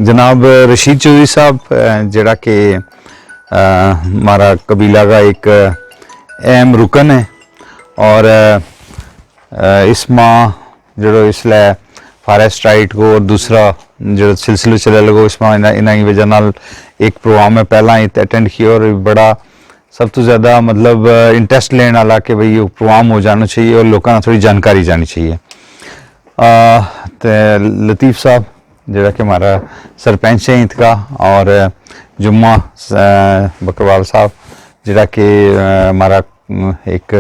जनाब रशीद चौधरी साहब जरा कि हमारा कबीला का एक अहम रुकन है और इस माह जो इसलिए फॉरेस्ट राइट को और दूसरा जो सिलसिला चले लगो इस माह इन्हों की वजह नाल एक प्रोग्राम है पहला अटेंड किया और बड़ा सब तो ज़्यादा मतलब इंटरेस्ट लेने वाला कि भाई ये प्रोग्राम हो जाना चाहिए और लोगों को थोड़ी जानकारी जानी चाहिए। लतीफ़ साहब जरा कि हमारा सरपंच है ईद का और जुम्मा बकरवाल साहब जरा कि हमारा एक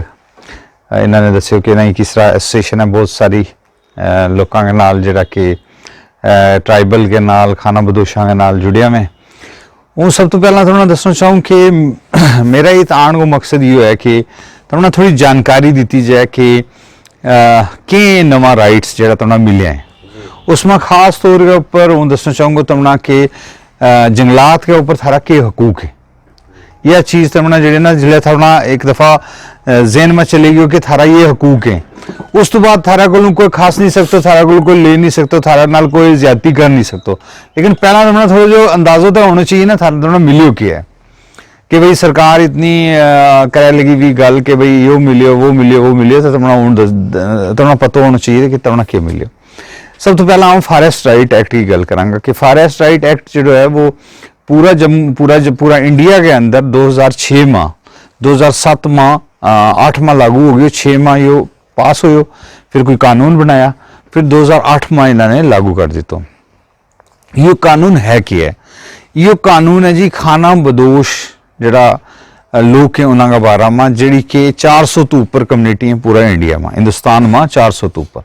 इन्होंने दस्यो कि नहीं किस तरह एसोसिएशन है बहुत सारी लोगों के नाल जरा कि ट्राइबल के नाल खाना बदोशा के नाल जुड़िया में वो सब तो पहला थोड़ा दसना चाहूँ कि मेरा ये आने को मकसद ये है कि थोड़ा थोड़ी जानकारी दी जाए कि के नवा राइट्स जो तुमने मिले हैं उसमें खास तौर के ऊपर हूँ दसना चाहूँगा तुमना कि जंगलात के ऊपर थारा के हकूक है यह चीज़ तुमना जो ना जिले थोड़ा एक दफ़ा जहन में चलेगी कि थारा ये हकूक है उस तो बाद थारा को कोई खास नहीं सकते थारा को कोई ले नहीं सकते थारा नाल कोई ज्यादती कर नहीं सकते लेकिन पहला तुमने थोड़ा जो अंदाज़ा तो होना चाहिए ना थारा तुमने मिलियो क्या है कि भाई सरकार इतनी करे लगी भी गल कि भाई यो मिलियो वो मिलियो तो तुमने पता होना चाहिए कि तुमने क्या मिलियो। सब तो पहला हम फॉरेस्ट राइट एक्ट की गल करांगा कि फॉरेस्ट राइट एक्ट जो है वो पूरा इंडिया के अंदर 2006 माह 2007 माह 8 माह लागू हो गयो 6 माह यो पास हो फिर कोई कानून बनाया फिर 2008 माह इन्होंने लागू कर दिता। यो कानून है क्या है यो कानून है जी खाना बदोश जरा लोग हैं उन्होंने बारे में जी कि 400 तो ऊपर कम्युनिटी है पूरा इंडिया में हिंदुस्तान में 400 तो ऊपर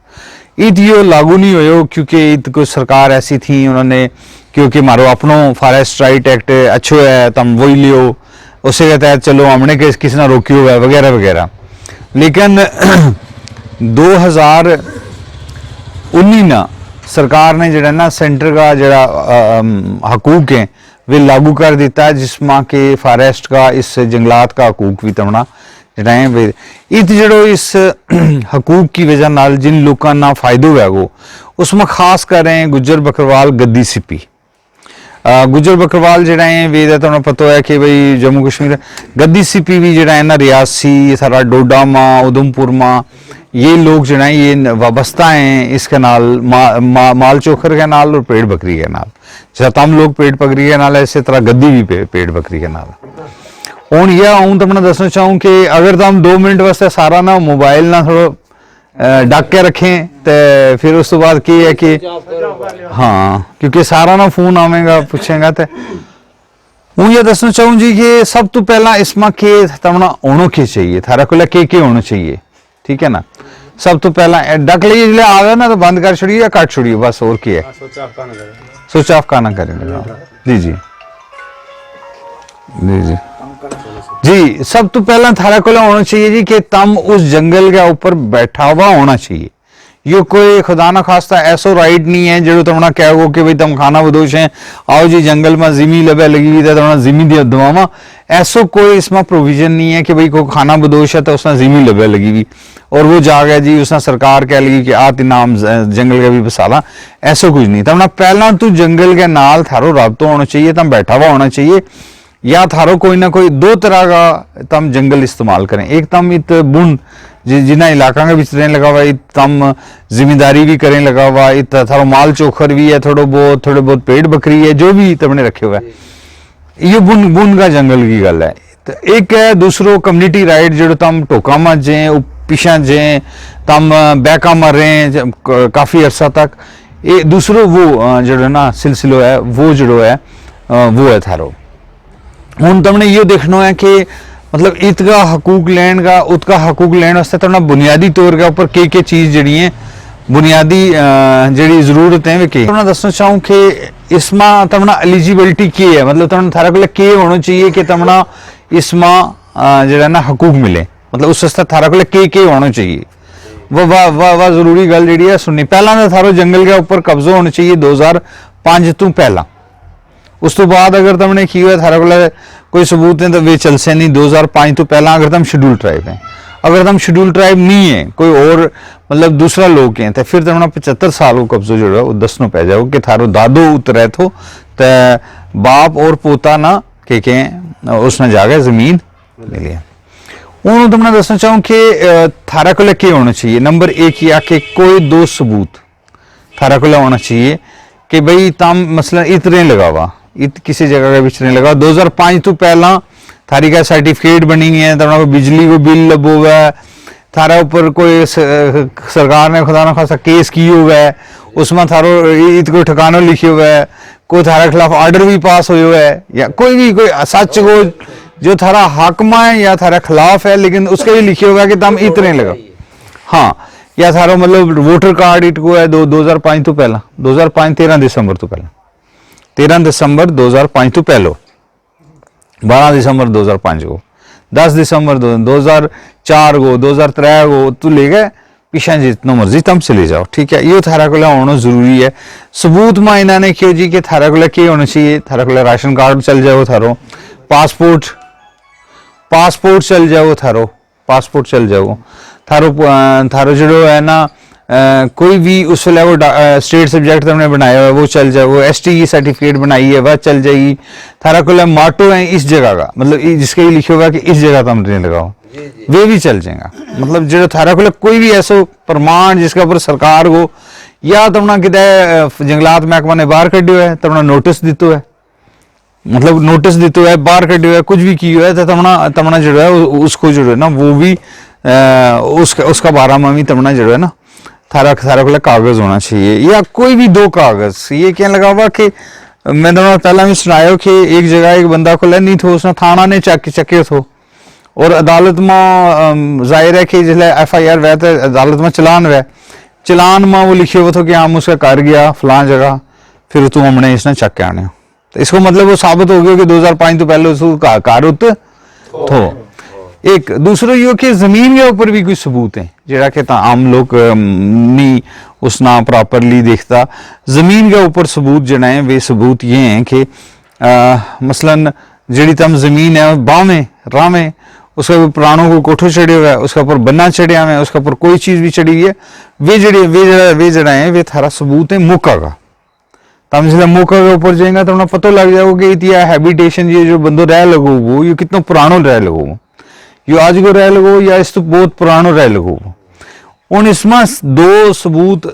ईद यो लागू नहीं हो क्योंकि ईद कोई सरकार ऐसी थी उन्होंने क्योंकि मारो अपनो फॉरेस्ट राइट एक्ट अच्छो है तुम वही लियो उसे के तहत चलो हमने किसी ने रोकियो है वगैरह वगैरह लेकिन 2019 ना सरकार ने जरा ना सेंटर का जरा हकूक है वे लागू कर देता है जिसमें कि फॉरेस्ट का इस जंगलात का हकूक भी तमना जड़ाएं इत जड़ो इस हकूक की वजह नाल जिन लोगों ना फायदो है वो उसमें खास कर रहे हैं गुज्जर बकरवाल गद्दी सिपी गुज्जर बकरवाल जड़ाएं वे तो पता है कि भाई जम्मू कश्मीर गद्दी सिपी भी जड़ा है ना रियासी सारा डोडा माँ उधमपुर माँ ये लोग जो है ये वाबस्ता हैं इसके नाल माल चोखर के नाल और पेड़ बकरी के नाल जैसा तम लोग पेड़ बकरी के नाल है इसी तरह गद्दी भी पेड़ बकरी के नाल हूँ यह हूँ तुमने दसना चाहूँ कि अगर तुम 2 मिनट वास्ते सारा ना मोबाइल ना थोड़ा ढक के रखें तो फिर उस तो बाद की है कि हाँ क्योंकि सारा ना फोन आवेगा पूछेगा तो हूँ यह दसना चाहूँ जी कि सब तो पहला इसमें के तुमना होना क्या चाहिए थारा को के होना चाहिए ठीक है ना। सब तो पहला डक लीजिए जिले आ गए ना तो बंद कर छोड़िए या काट छोड़िए बस और क्या है स्विच ऑफ का ना करेंगे जी जी जी जी जी। सब तो पहला थारा को होना चाहिए जी कि तुम उस जंगल के ऊपर बैठा हुआ होना चाहिए यो कोई खुदा ना खास्ता ऐसा राइट नहीं है जो तुमने कहो कि भाई तुम खाना बदोश हैं आओ जी जंगल में जिमी लबे लगी हुई तुमने जिमी दवावा ऐसा कोई इसमें प्रोविजन नहीं है कि भाई कोई खाना बदोश है तो उसने जिमी लबे लगी हुई और वो जा गया जी उसने सरकार कह लगी कि आत नाम जंगल का भी बसाला ऐसा कुछ नहीं तुमने पहला तू जंगल के नाल थारो रब्ता होना चाहिए तुम बैठा हुआ होना चाहिए या थारो कोई ना कोई 2 तरह का तुम जंगल इस्तेमाल करें एक तुम इत बुन जिन्हें इलाका के बीच रहने लगा हुआ तुम जिम्मेदारी भी करें लगा हुआ इत थारो माल चोखर भी है थोड़े बहुत पेड़ बकरी है जो भी तुमने रखे हुए है ये बुन का जंगल की गल है। तो एक है दूसरो कम्युनिटी राइट जो तुम टोका में जे पिछा जे तुम बैका मर रहे हैं काफ़ी अरसा तक ये दूसरो वो जो ना सिलसिलो है वो जो है वो है थारो हूँ तुमने ये देखना है कि मतलब इत का हकूक लैन का उसका हकूक लैन वास्ते तुमने बुनियादी तौर के ऊपर के चीज़ जड़ी है बुनियादी जड़ी जरूरत है वे के तुमने दसना चाहूँ कि इसमें तुमने एलिजिबिलिटी की है मतलब तुमने थारा को के होना चाहिए कि तुमने इसमें जो ना हकूक मिले मतलब उस वास्ते थारा को के होना चाहिए वह जरूरी गल जी है सुननी। पहला तो थारो जंगल के ऊपर कब्जा होना चाहिए 2005 तो पहला उस तो बाद अगर तुमने की हुआ थारा को कोई सबूत है तो वे चल से नहीं 2005 तो पहला अगर तुम शेड्यूल ट्राइब हैं अगर तुम शेड्यूल ट्राइब नहीं है, कोई और मतलब दूसरा लोग हैं, तो फिर तुमने 75 साल को कब्जो जो है वो दसनो पै जाओ कि थारो दादो उतरे तो बाप और पोता ना के उसने जाके जमीन ले लिया। हूँ तुमने दसना चाहूँ कि थारा को क्या होना चाहिए। नंबर एक यह कि कोई दो सबूत थारा को होना चाहिए कि भाई तम मसलन इतने लगावा, इत किसी जगह के बिच नहीं लगा। 2005 तो पहला थारी का सर्टिफिकेट बनी है, तमना कोई बिजली को बिल लबो हुआ है, थारा ऊपर कोई सरकार ने खुदा ना खासा केस की हुआ है, उसमें थारो इत कोई ठिकाना लिखे हुआ है, कोई थारे खिलाफ ऑर्डर भी पास हुए हुआ है, या कोई भी कोई सच को जो थारा हाकमा है या थारा खिलाफ है लेकिन उसके भी लिखे हुआ है कि तुम इतने लगा। हाँ, या थारो मतलब वोटर कार्ड इट को है 2005 तो पहला 2005 13 दिसंबर तो पहला 13 दिसंबर 2005 तो पहलो 12 दिसंबर 2005 को 10 दिसंबर 2004 को 2003 को तू ले गए पीछे जितना मर्जी तम से ले जाओ। ठीक है, ये थारा को होना जरूरी है। सबूत में इन्होंने क्यों जी कि थारा को क्या होना चाहिए। थारा को राशन कार्ड चल जाओ, थारो पासपोर्ट चल जाओ, थारो पासपोर्ट चल जाओ, थारो जो है ना कोई भी उस वेले वो स्टेट सब्जेक्ट तुमने बनाया हुआ वो चल जाए, वो एसटी की सर्टिफिकेट बनाई है वह चल जाएगी। थारा को माटो है इस जगह का, मतलब जिसके लिखे हुआ कि इस जगह तुम ट्रेन लगाओ वे भी चल जाएगा। मतलब जो थारा को कोई भी ऐसा प्रमाण जिसके ऊपर सरकार को या तुमने कि जंगलात महकमा ने बाहर कड्यो है, तुमने नोटिस दितो है, मतलब नोटिस दितो है, बाहर कड्यो है, कुछ भी किया है तो तमना जो है उसको जो है ना वो भी उसका बारह में भी तमना जो है ना थारा को कागज होना चाहिए, या कोई भी दो कागज। ये क्या लगा हुआ कि मैं तुमने पहला भी सुनाया कि एक जगह एक बंदा को नहीं थो, उसने थाना ने चके थो और अदालत में जाहिर है कि जिसले FIR वह तो अदालत में चलान में वो लिखे हुए थे कि हम उसका कर गया फलां जगह, फिर तू हमने इसने चक के आने। तो इसको मतलब वो साबित हो गया कि 2005 तो पहले उसको कारुत थो। एक दूसरा यो कि जमीन के ऊपर भी कुछ सबूत है जरा कि आम लोग नहीं उसना प्रॉपरली देखता। जमीन के ऊपर सबूत जड़ा है वे सबूत ये हैं कि मसलन जड़ी तम जमीन है बामे रामे उसके ऊपर पुरानों को कोठो चढ़े हुआ है, उसके ऊपर बन्ना चढ़िया हुआ है, उसके ऊपर कोई चीज भी चढ़ी हुई है, वे जड़ा है वे थारा सबूत है मौका का। तम जिसले मौका के ऊपर जाएगा तो उन्हें पता लग जाएगा कि इतिया हैबिटेशन ये जो बंदो रह लगो वो ये कितना पुरानो रह लगो, यो आज को रह लगो या इस तो बहुत पुरानो रह लगो। उन इसमें दो सबूत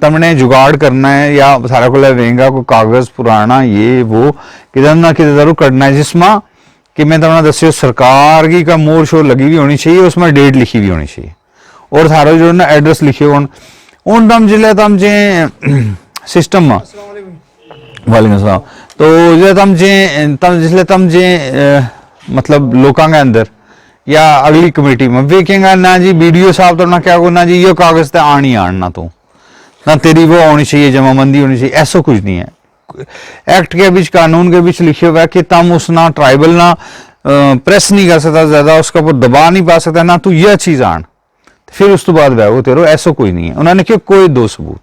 तमने जुगाड़ करना है या सारा को रहेगा कोई कागज पुराना ये वो किधर ना किधर जरूर करना है, जिसमें कि मैं तमने दस्यो सरकार की का मोर शोर लगी हुई होनी चाहिए, उसमें डेट लिखी हुई होनी चाहिए और थारा जो ना एड्रेस लिखे हो उन तम जिले तम जे सिस्टम में वालेकुम अस्सलाम तो जो जिसले तम जे मतलब लोगों के अंदर या अगली कमेटी में वे कहेंगे ना जी BDO साहब तो ना क्या को ना जी ये कागज तो आनी आना तो ना तेरी वो होनी चाहिए जमाबंदी होनी चाहिए, ऐसा कुछ नहीं है। एक्ट के बीच कानून के बीच लिखे हुआ है कि तम उस ना ट्राइबल ना प्रेस नहीं कर सकता, ज्यादा उसके ऊपर दबाव नहीं पा सकता ना तू यह चीज आन फिर उस तो बाद वह वो तेरो, ऐसा कोई नहीं है। उन्होंने क्यों कोई दो सबूत।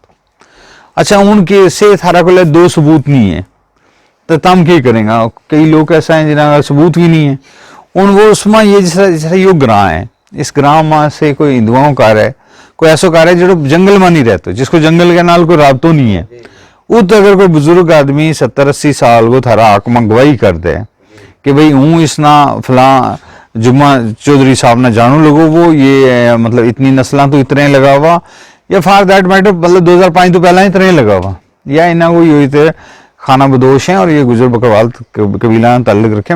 अच्छा उनके से थारा को दो सबूत नहीं है तो तम क्या करेगा। कई लोग ऐसा है जिन्हें सबूत भी नहीं है उन वो उसमें ये जैसा यो ग्रां है, इस ग्रां में से कोई हिंदुओं का है, कोई ऐसा कार्य है जो जंगल में नहीं रहते, जिसको जंगल के नाल कोई राबतो नहीं है। उत अगर कोई बुजुर्ग आदमी 70-80 साल को थारा हक में गवाही कर दे कि भाई हूँ इसना फला जुम्मा चौधरी साहब ने जानू लगो वो ये मतलब इतनी नस्ल तो इतने लगा हुआ या फॉर दैट मैटर मतलब 2005 तो पहला इतने लगा हुआ या इन्हें कोई यही थे खाना बदोश है और ये गुजर बकरवाल कबीला ताल्लुक रखे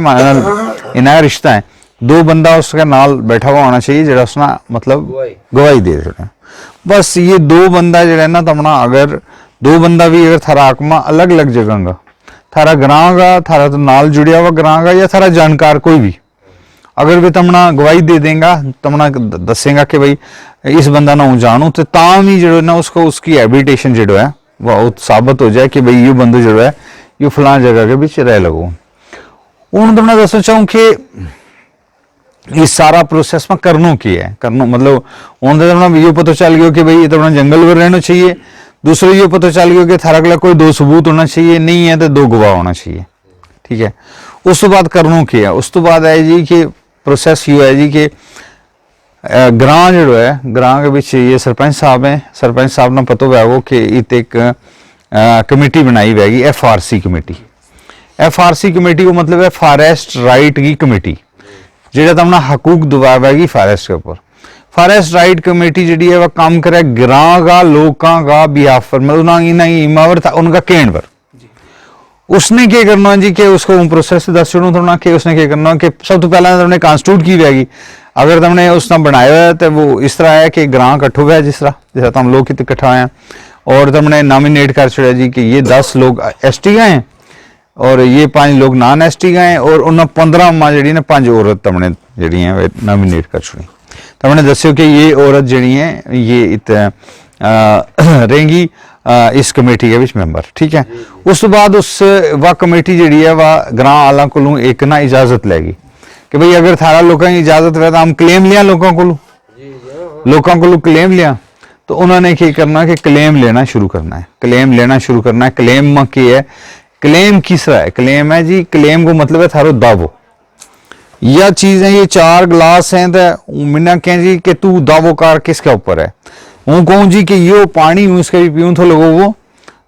इन्हें रिश्ता है। दो बंदा उसका नाल बैठा हुआ होना चाहिए जरा उसना मतलब गवाही दे रहे। बस ये दो बंदा जो है ना तमना अगर दो बंदा भी अगर थारा आकमा अलग अलग जगह का थारा ग्रां का थारा तो नाल जुड़िया हुआ ग्रां का या थारा जानकार कोई भी अगर वे तमना गवाही दे देगा तमना दसेगा कि भाई इस बंदा ना हूँ जानू तो ताम ही जो ना उसको उसकी हैबिटेशन जो है वह साबित हो जाए कि भाई ये बंदो जो है ये फलां जगह के बीच रह लगो। उन तुमने दसना चाहूँ कि इस सारा प्रोसेस में करनो की है करनो मतलब उन्होंने ये पता चल गया कि भाई ये तो जंगल में रहना चाहिए, दूसरा ये पता चल गया कि थारा के कोई दो सबूत होना चाहिए, नहीं है तो दो गवाह होना चाहिए। ठीक है, उस तो बाद करनो की है। उस तो बाद है जी कि प्रोसेस ये है जी कि ग्रां जो है, ग्रां के बीच ये सरपंच साहब हैं। सरपंच साहब ने पता हुआ वो कि इत एक कमेटी बनाई हुई है, FRC कमेटी। FRC कमेटी को मतलब है फॉरेस्ट राइट की कमेटी, जेड़ा तमना हकूक दबाव है फॉरेस्ट के ऊपर। फॉरेस्ट राइट कमेटी जी है वह काम करे ग्रां का लोगों का बिहाफ पर, मतलब इमावर था उनका केंड पर। उसने क्या करना जी कि उसको प्रोसेस दस छोड़ू थोड़ा कि उसने क्या करना कि सब तो पहले तुमने कॉन्स्टिट्यूट की जाएगी। अगर तुमने उसने बनाया हुआ है तो वो इस तरह है कि ग्रां कट्ठो हुआ है, जिस तरह तुम लोग कितने इकट्ठा हैं, और तुमने नॉमिनेट कर छोड़ा जी कि ये 10 लोग ST गए हैं और ये 5 लोग नॉन ST गए हैं, और उन्हें 15 मां जी ने 5 औरत तुमने जी नॉमिनेट कर छोड़ी। तुमने दस्यो कि ये औरत जी है ये इत रहेंगी इस कमेटी के मेंबर, ठीक है। उस बाद उस वह कमेटी जी है वह ग्रां आला को एक ना इजाजत लेगी कि भाई अगर थारा लोगों की इजाजत है तो हम क्लेम लिया लोगों को क्लेम लिया, तो उन्होंने क्या करना कि क्लेम लेना शुरू करना है। क्लेम में क्या है, क्लेम किस तरह है, क्लेम है जी, क्लेम को मतलब है थारो दावो। यह चीज है, ये 4 गिलास हैं तो मैंने कहें जी कि तू दावो कार किसके ऊपर है। हूँ कहूँ जी कि यो पानी हूँ इसके भी पीऊँ तो लोगों को,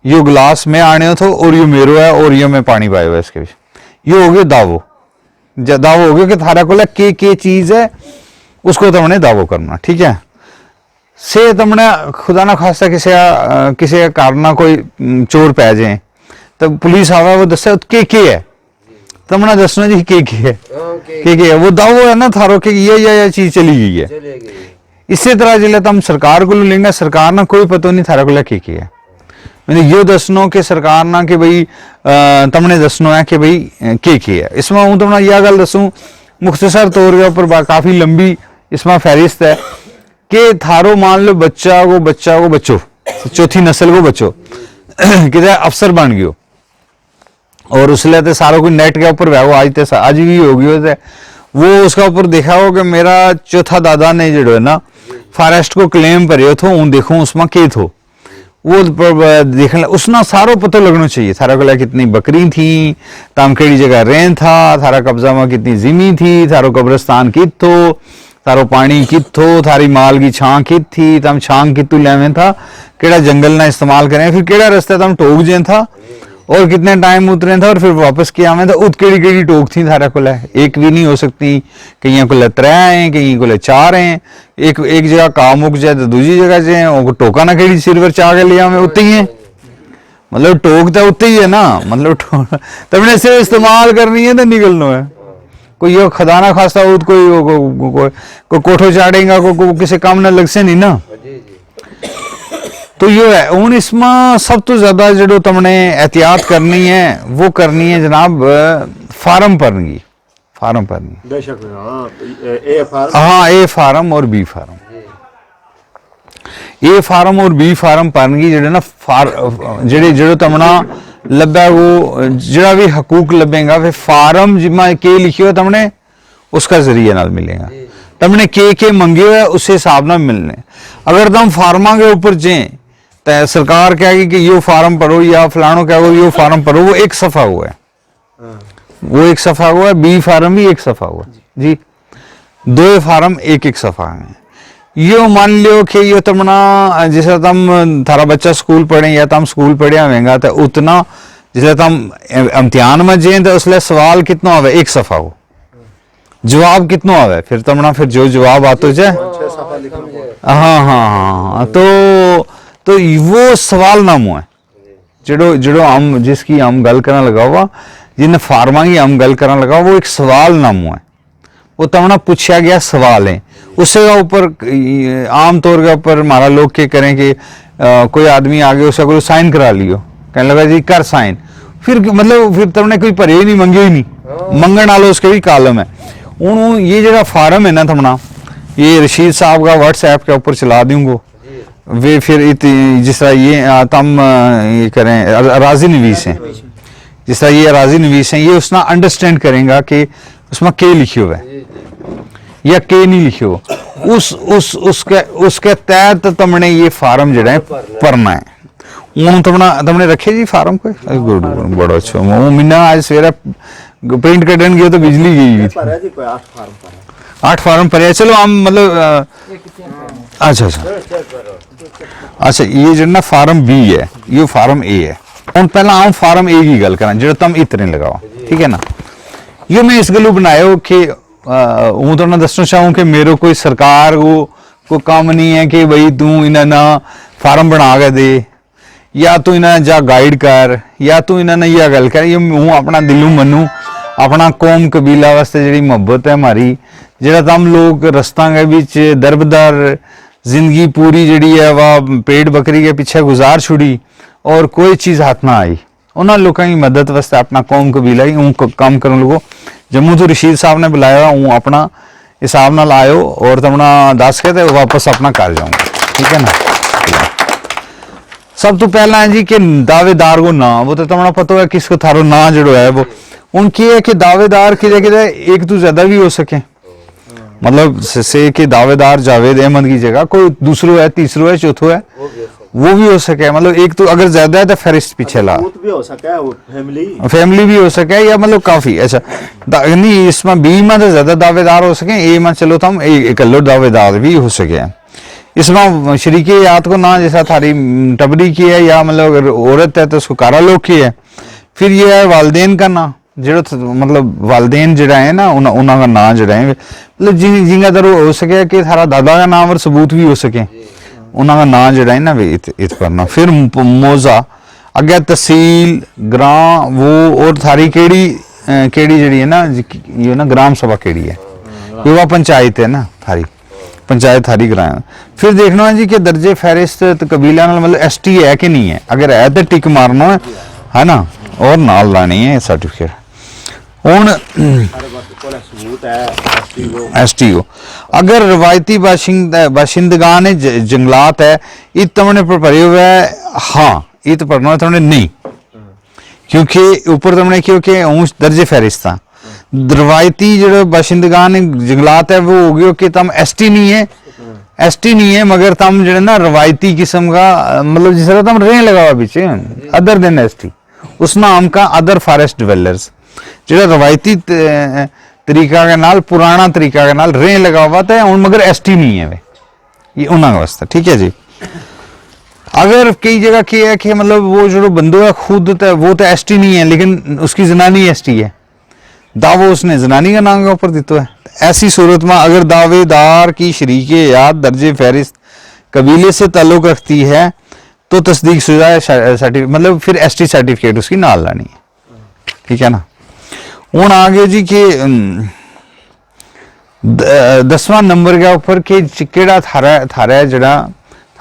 यो गिलास में आने थो और यो मेरो है और यो मैं पानी पाए हुआ इसके भी, यो हो गया दावो। दावो हो गया कि थारा को के चीज है उसको तुमने दावो करना, ठीक है। से तुमने खुदा ना खासा किसी का कारण कोई चोर पै जाए तो पुलिस आवा वो दसे के है, तुमने दसना जी के है वो दावो है ना थारो कि ये चीज चली गई है। इसी तरह जिले तुम सरकार को लेंगे, सरकार ना कोई पता नहीं थारा को के है, मैंने यो दसनो कि सरकार ना कि भाई तुमने दसनो है कि भाई के है। इसमें हूँ तुमने यह गल दसूँ मुख्तसर तौर के ऊपर, काफी लंबी इसमें फहरिस्त है कि थारो मान लो बच्चा को बच्चो चौथी नस्ल को बच्चो कि अफसर बन गयो, और उसले तो सारा कोई नेट के ऊपर वो आज भी होगी वो उसका ऊपर देखा हो कि मेरा चौथा दादा ने जो है ना फॉरेस्ट को क्लेम करे थो, हूँ देखूँ उसमें के थो वो देखने उसना सारो पता लगना चाहिए। थारा को कितनी बकरी थी, ताम केड़ी जगह रेन था, थारा कब्जा में कितनी जिमी थी, थारो कब्रस्तान कित थो, थारो पानी कित थो, थारी माल की छां कित थी, तम छांग कितु लेवे था, केड़ा जंगल ना इस्तेमाल करें, फिर केड़ा रास्ते तम टोक जे था और कितने टाइम उतरे था और फिर वापस किया आवे था, उत केड़ी टोक थी थारा को एक भी नहीं हो सकती, कहीं को 3 हैं, कहीं को 4 हैं, एक जगह काम मुक जाए तो दूसरी जगह जाए टोका ना केड़ी सिर चाह के लिया उतने ही है, मतलब टोक तो उतने ही है ना, मतलब तुमने सिर्फ इस्तेमाल करनी है तो निकलना है। कोई यो खदाना खासा हो कोई कोठो चाड़ेगा को किसी काम ना लग से नहीं ना। तो यो है हूँ इसमें सब तो ज्यादा जो तुमने एहतियात करनी है वो करनी है जनाब फार्म भरने की, बेशक हाँ ए फार्म और बी फार्म, ए फार्म और बी फार्म भरने की जो जो तुमना लब्बा वो जरा भी हकूक लबेगा फिर फार्म जिम्मा के लिखियो तुमने उसका जरिए नाल मिलेगा, तुमने के मंगे हुए उस हिसाब ना मिलने। अगर तुम फार्मा के ऊपर जाए तो सरकार कहेगी कि यो फार्म भरो या फलानो क्या यो फार्म भरो, वो एक सफा हुआ है, बी फार्म भी एक सफा हुआ जी, 2 फार्म एक सफा है। यो मान लियो कि यो तुमना जैसे तुम थारा बच्चा स्कूल पढ़े या तुम स्कूल पढ़िया होगा तो उतना जैसे तुम इम्तिहान में जाए तो उसलिए सवाल कितना आवे, एक सफा हो, जवाब कितना आवे, फिर तुमना फिर जो जवाब आतो जाए हाँ तो वो सवाल नामो है जो हम जिसकी हम गल करना लगा हुआ, जिन फार्मा की हम गल करना लगा वो एक सवाल नामो है, वो तुमने पूछा गया सवाल है, उससे ऊपर आम तौर के ऊपर हमारा लोग क्या करें कि कोई आदमी आगे उसका कोई साइन करा लियो, कहने लगा जी कर साइन, फिर मतलब फिर तुमने कोई भरे ही नहीं, मंगे ही नहीं, मंगन आलो उसके भी कालम है। ये जो फार्म है ना तुमना ये रशीद साहब का व्हाट्सएप के ऊपर चला दूंगा, वे फिर जिस तरह ये तुम ये करें राजी नवीस हैं, जिस तरह ये राजी नवीस हैं ये उसना अंडरस्टैंड करेगा कि उसमें के लिखे हुआ है या के नहीं लिखे हो, उसके तहत तुमने ये फार्म जो है भरना है। तुमने रखे जी फार्म कोई गुड बड़ा अच्छा, वो महीना आज सवेरे पेंट कटन गया तो बिजली गई 8 फार्म भरे, चलो हम मतलब अच्छा अच्छा ये जो ना फार्म बी है, ये फार्म ए है। हम पहला हम फार्म ए की गल करा जो तुम इतने लगाओ, ठीक है ना। ये मैं इस गलू बनाया कि हूँ तो ना दसना चाहूँ कि मेरे कोई सरकार को काम नहीं है कि भाई तू इन्हें ना फार्म बना के दे, या तू इन्हें जा गाइड कर, या तू इन्हें यह गल कर। ये हूँ अपना दिलू मनू अपना कौम कबीला वास्ते जी मुहब्बत है हमारी, जो तम लोग रस्ता के बीच दरबदार जिंदगी पूरी जी है वह पेट बकरी के पीछे गुजार छुड़ी और कोई चीज़ हाथ ना आई, उन्होंने लोगों की मदद वास्ते अपना कौम कबीला ही हूँ काम करने लोगों जम्मू तो रशीद साहब ने बुलाया हूँ अपना हिसाब ना लायो और तमना दस के तो वापस अपना कर जाऊँगा, ठीक है ना। सब तो पहला है जी कि दावेदार को ना, वो तो तमना पता है किसको थारो ना जड़ो है वो उनकी है कि दावेदार कि एक तो ज्यादा भी हो सके, मतलब से कि दावेदार जावेद अहमद की जगह कोई दूसरो है, तीसरो है, चौथो है, वो भी हो सके। मतलब एक तो अगर ज्यादा है तो फहरिस्त पीछे ला, भी हो सके, फैमिली भी हो सके, या मतलब काफी अच्छा नहीं इसमें बी में तो ज्यादा दावेदार हो सके, ए में चलो तुम इकल्लो दावेदार भी हो सके। इसमें शरीके याद को ना जैसा थारी टबरी की है या मतलब अगर औरत है तो उसको कारा लोग की है। फिर ये है वालदेन का ना, जो मतलब वालदेन जड़ा है ना उन्होंने ना जड़ा है मतलब जिंगा दर हो सके कि थारा दादा का नाम और सबूत भी हो सके, उन्होंने ना जड़ा है ना वे इत करना। फिर मौजा अगे तहसील ग्रां वो और थारी केड़ी केड़ी जड़ी है ना, ये ना ग्राम सभा केड़ी है, युवा पंचायत है ना थारी पंचायत थारी ग्राम। फिर देखना है जी कि दर्जे फहरिस्त कबीला मतलब ST है कि नहीं है, अगर है तो टिक मारना है ना और नाल लानी है सर्टिफिकेट। हूँ STO अगर रवायती बाशिंदगान जंगलात है ये तुमने पर भरे हुए है, हाँ ये तो पढ़ना तुमने नहीं क्योंकि ऊपर तुमने क्योंकि ऊंच दर्जे फहरिस्त था। रवायती जो बाशिंदगान जंगलात है वो हो गया कि तुम ST नहीं है, ST नहीं है मगर तुम जो ना रवायती किस्म का मतलब जिस तरह तुम रें लगा हुआ पीछे अदर देन ST, उस नाम का अदर फॉरेस्ट डिवेलपर्स जो रवायती तरीका के नाल पुराना तरीका के नाल रें लगा हुआ था हूँ मगर ST नहीं है वे, ये उन्होंने वास्ते, ठीक है जी। अगर कई जगह क्या है कि मतलब वो जो बंदो है खुद तो वो तो ST नहीं है लेकिन उसकी जनानी ST है, दावो उसने जनानी का नाम के ऊपर दिया है। ऐसी सूरत में अगर दावेदार की शरीके याद दर्जे फहरिस्त कबीले से ताल्लुक रखती है तो तस्दीक शुदा सर्टिफिकेट मतलब फिर ST सर्टिफिकेट उसकी नाल लानी है, ठीक है ना। हूँ आगे जी कि 10वां नंबर के ऊपर कि केड़ा थारा जड़ा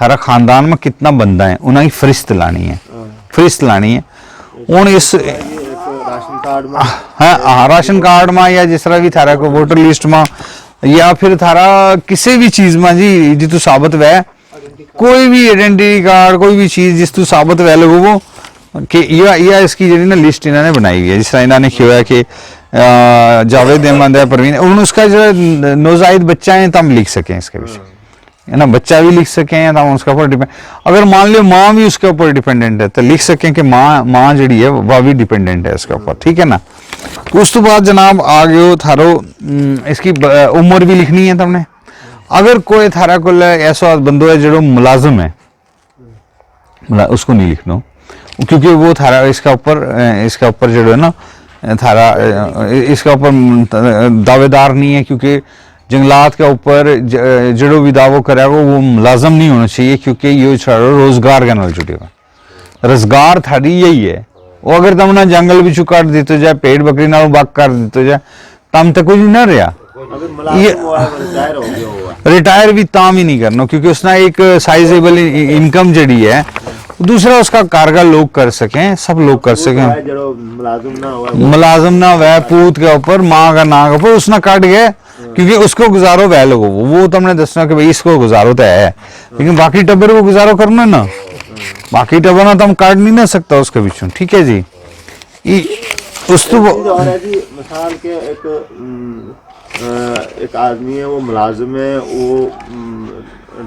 थारा खानदान में कितना बंदा है उन्हें फरिस्त लानी है, फरिस्त लानी है। हूँ इस हाँ राशन कार्ड में या जिस तरह भी थारा को वोटर लिस्ट में या फिर थारा किसी भी चीज में जी जितु साबित वह कोई भी आइडेंटिटी कार्ड कोई भी चीज जिस तू साबित वह लोगों वो कि या इसकी जी ना लिस्ट इन्होंने बनाई हुई है, जिस तरह इन्होंने किया है कि जावेद अहमद है परवीन उन्होंने उसका जो नौजायद बच्चा है तब लिख सकें इसके विषय है ना, बच्चा भी लिख सकें तब उसके ऊपर डिपेंड। अगर मान लो माँ भी उसके ऊपर डिपेंडेंट है तो लिख सकें कि माँ जी है वह भी डिपेंडेंट है इसके ऊपर, ठीक है ना। उस तो बाद जनाब आ गए थारो इसकी उम्र भी लिखनी है तुमने। अगर कोई थारा को ऐसा बंदो है जो मुलाजिम है उसको नहीं लिखना क्योंकि वो थारा इसका ऊपर जो है ना थारा इसका ऊपर दावेदार नहीं है क्योंकि जंगलात के ऊपर जड़ो भी दावो करे वो मुलाजम नहीं होना चाहिए क्योंकि ये रोजगार के नाल जुड़े हुए, रोजगार थारी यही है। वो अगर तुम ना जंगल भी काट देते जाए पेड़ बकरी ना बाग कर देते जाए तम तो कुछ ना रहा, रिटायर भी ताम ही नहीं करना क्योंकि उसने एक साइजेबल इनकम जड़ी है। दूसरा उसका कारगर लोग कर सकें, सब लोग कर सकें, मुलाजिम ना वह पूत के ऊपर माँ का ना के ऊपर उसने काट गया क्योंकि उसको गुजारो वह लोगों वो तुमने दसना कि भाई इसको गुजारो तो है लेकिन बाकी टब्बर को गुजारो करना ना, बाकी टब्बर ना तुम काट नहीं ना सकता उसके बीचों, ठीक है जी। उस तो मिसाल के एक आदमी है वो मुलाजिम है वो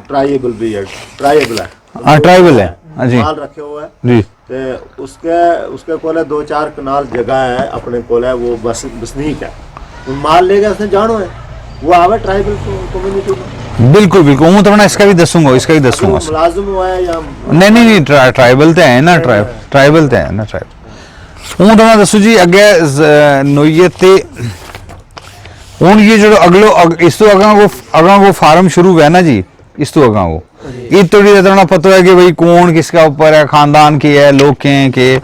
ट्राइबल भी है, ट्राइबल है, हाँ ट्राइबल है जी, माल रखे हुए है जी तो उसके कोले 2-4 कनाल जगह है अपने कोले वो बसनीक है, माल ले गया उसने जानो है वो आवे ट्राइबल कम्युनिटी में बिल्कुल बिल्कुल हूँ तो इसका भी दसूंगा वो मुलाजिम हुआ है या नहीं ट्राइबल तो है ना ट्राइबल तो है ना ट्राइबल हूँ तो दसू जी अगे नोईयत ते हूँ ये जो इस तो अगा को फार्म शुरू हुआ है ना जी इस तो अगा को ये थोड़ी तो पता है कि भाई कौन किसका ऊपर है खानदान के है लोग के हैं कि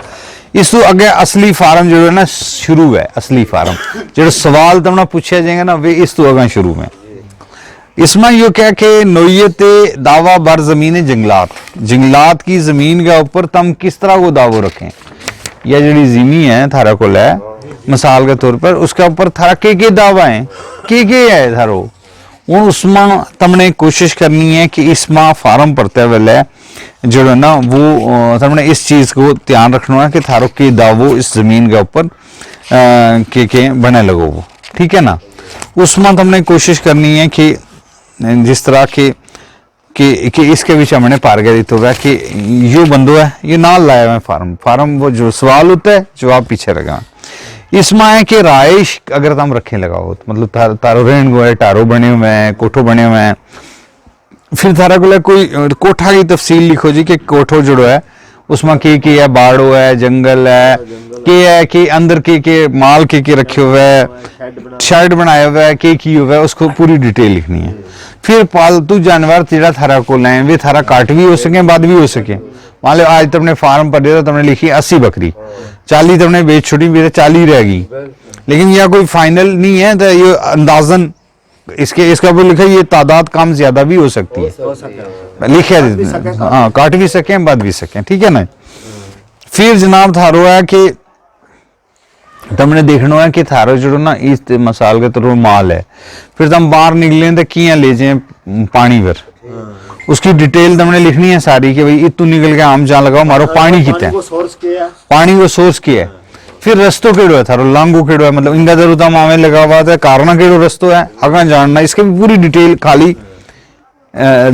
इस तो अगे असली फार्म जो है ना शुरू है असली फार्म जो सवाल तुमने पूछा जाएगा ना वे इस तो अगा शुरू में इसमें यो क्या कि नोईयत दावा बर जमीन जंगलात की जमीन के ऊपर तुम किस तरह को दावो रखें या जड़ी जिमी है थारा को है मिसाल के तौर पर उसके ऊपर थारा के दावा है के है थारो उसमें तुमने कोशिश करनी है कि इसमें फार्म भरते वेले जो है ना वो तुमने इस चीज़ को ध्यान रखना है कि थारो के दावो इस जमीन के ऊपर के बने लगो वो ठीक है ना उसमें तुमने कोशिश करनी है कि जिस तरह कि इसके पीछे हमने पारगरित होगा कि यो बंदो है ये नाल लाया है फार्म वो जो सवाल होता है जवाब पीछे लगा इसमें है कि राइश अगर तुम रखे लगाओ तो मतलब तारो रहन गो है टारो बने हुए हैं कोठो बने हुए हैं फिर थारा को कोई कोठा की तफसील लिखो जी कि कोठो जुड़ो है उसमें की है बाड़ो है जंगल है कि अंदर के माल के रखे हुए है शेड बनाया हुआ है की हुआ है उसको पूरी डिटेल लिखनी है फिर पालतू जानवर तेरा थारा को लाए वे थारा काट भी हो सके बाद भी हो सके मान लो आज तुमने फार्म पर दिया तुमने लिखी 80 बकरी 40 तुमने बेच छोड़ी मेरे 40 रहेगी लेकिन यह कोई फाइनल नहीं है तो ये अंदाजन इसका ऊपर लिखा ये तादाद कम ज्यादा भी हो सकती है लिखे हाँ काट भी सके बांध भी सके ठीक है ना फिर जनाब थारो है कि तुमने देखना है कि थारो जो ना इस मसाल के तौर माल है फिर तुम बाहर निकले तो किया ले जाए पानी पर उसकी डिटेल तुमने लिखनी है सारी कि भाई इतू निकल के आम जान लगाओ मारो पानी कितना है पानी को सोर्स किया है फिर रस्तो केड़ो है थारो लांगो केड़ो है मतलब इंदा जरूर तम आवे लगा हुआ है कारण केड़ो रस्तो है अगर जानना इसके भी पूरी डिटेल खाली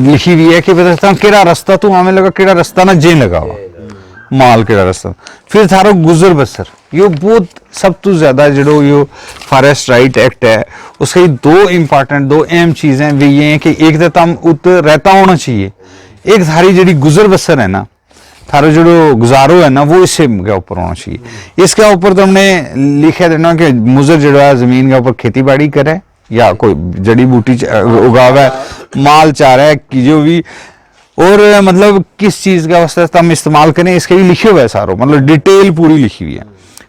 लिखी हुई है कि पता केड़ा रास्ता तू आवे लगा केड़ा रास्ता ना जे लगा हुआ माल केड़ा रास्ता फिर थारो गुजर बसर यो बहुत सब तो ज्यादा जो यो फॉरेस्ट राइट एक्ट है उसकी दो अहम चीजें वे ये हैं कि एक तो तम उत रहता होना चाहिए एक थारी जड़ी गुजर बसर है ना थारो जो गुजारो है ना वो इससे के ऊपर होना चाहिए इसके ऊपर तुमने लिखा देना कि मुजर जो है जमीन के ऊपर खेती बाड़ी करे या कोई जड़ी बूटी उगावा माल चारा है कि जो भी और मतलब किस चीज का वास्ते हम इस्तेमाल करें इसके भी लिखे हुए है सारो मतलब डिटेल पूरी लिखी हुई है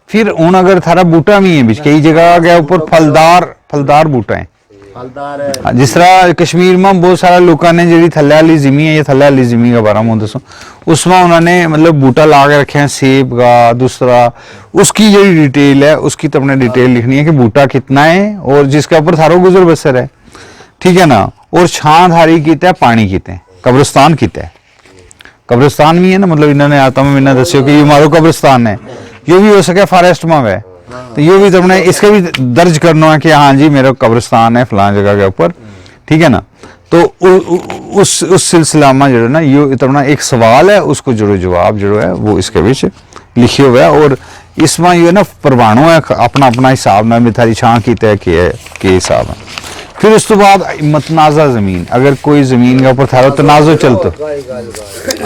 फिर उन अगर थारा बूटा भी है बीच कई जगह के ऊपर फलदार बूटा है जिस तरह कश्मीर में बहुत सारा लोगों ने जी थले वाली जिमी है ये थले वाली जिमी का बारे में दसो उसमें उन्होंने मतलब बूटा ला के रखे हैं सेब का दूसरा उसकी जो डिटेल है उसकी तो अपने डिटेल लिखनी है कि बूटा कितना है और जिसके ऊपर थारो गुजर बसर है ठीक है ना और छां थारी कितना है पानी कितना है कब्रिस्तान कितना है कब्रिस्तान भी है ना मतलब इन्होंने आता में इन्हें दस्यो कि ये मारो कब्रिस्तान है ये भी हो सके फॉरेस्ट में है तो ये भी तुमने इसके भी दर्ज करना है कि हाँ जी मेरा कब्रिस्तान है फलां जगह के ऊपर ठीक है ना तो उस सिलसिला में जो है ना ये तुमने एक सवाल है उसको जो जवाब जो है वो इसके बीच लिखे हुए है और इसमें ये ना परवानो है अपना अपना हिसाब में मिथारी छां की तय के हिसाब है फिर उस तो बाद मतनाजा जमीन अगर कोई जमीन के ऊपर थारो तनाजो चलतो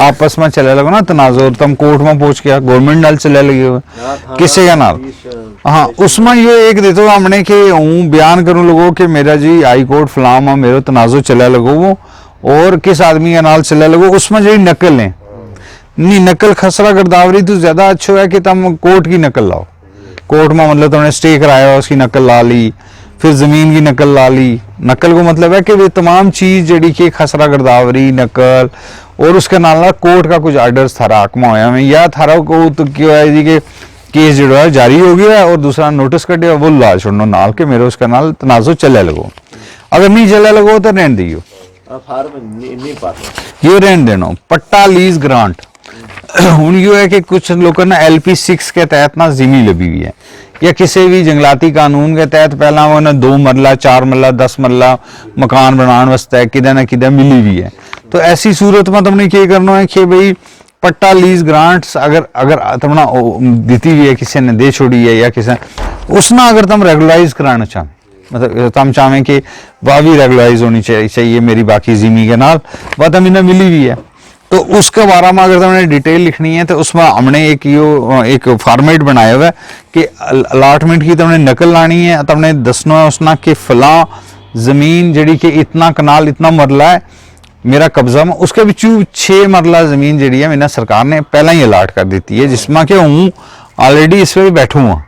आपस में चले लगो ना तनाजो तुम कोर्ट में पहुंच गया गवर्नमेंट नाल चले लगे हुए किसी का नाल हाँ उसमें ये एक देते हमने कि हूँ बयान करूँ लोगों कि मेरा जी हाई कोर्ट फलाम है मेरे तनाजो चले लगो वो और किस आदमी का नाल चले लगो उसमें जी नकल है नहीं नकल खसरा गिरदावरी तो ज्यादा अच्छा है कि तुम कोर्ट की नकल लाओ कोर्ट में मतलब तुमने स्टे कराया उसकी नकल ला ली फिर जमीन की नकल ला ली नकल को मतलब है कि वे तमाम चीज जड़ी की खसरा गिरदावरी नकल और उसके नाल कोर्ट का कुछ आर्डर्स थारा आकमा होया में या थारा को तो क्यों है जी के केस जो है जारी हो गया है और दूसरा नोटिस कर दिया वो ला छोड़ो नाल के मेरे उसका नाल तनाजो चले लगो अगर नहीं चले लगो तो रहन दियो ये रहन देना पट्टा लीज ग्रांट हूँ यो है कि कुछ लोगों ने LP6 के तहत ना जिमी लगी हुई है या किसी भी जंगलाती कानून के तहत पहला वो ना 2 मरला 4 मरला 10 मरला मकान बनाने वास्ते किधर ना किधर मिली हुई है तो ऐसी सूरत में तुमने क्या करना है कि भाई पट्टा लीज ग्रांट्स अगर तुमने दी हुई है किसी ने दे छोड़ी है या किसी उसना अगर तुम रेगुलराइज कराना चाहें मतलब हम चाहें कि वह भी रेगुलराइज होनी चाहिए मेरी बाकी ज़मीन के नाल, वह तो मैंने मिली भी है। तो उसके बारे में अगर तुमने डिटेल लिखनी है तो उसमें हमने एक फॉर्मेट बनाया हुआ है कि अलाटमेंट की तुमने नकल लानी है, तुमने दसना है उसना कि फला ज़मीन जड़ी कि इतना कनाल इतना मरला है मेरा कब्जा में, उसके बिचू 6 मरला ज़मीन जी है मैंने सरकार ने पहला ही अलाट कर दी है, जिसमें कि हूँ ऑलरेडी इस पर बैठू हाँ।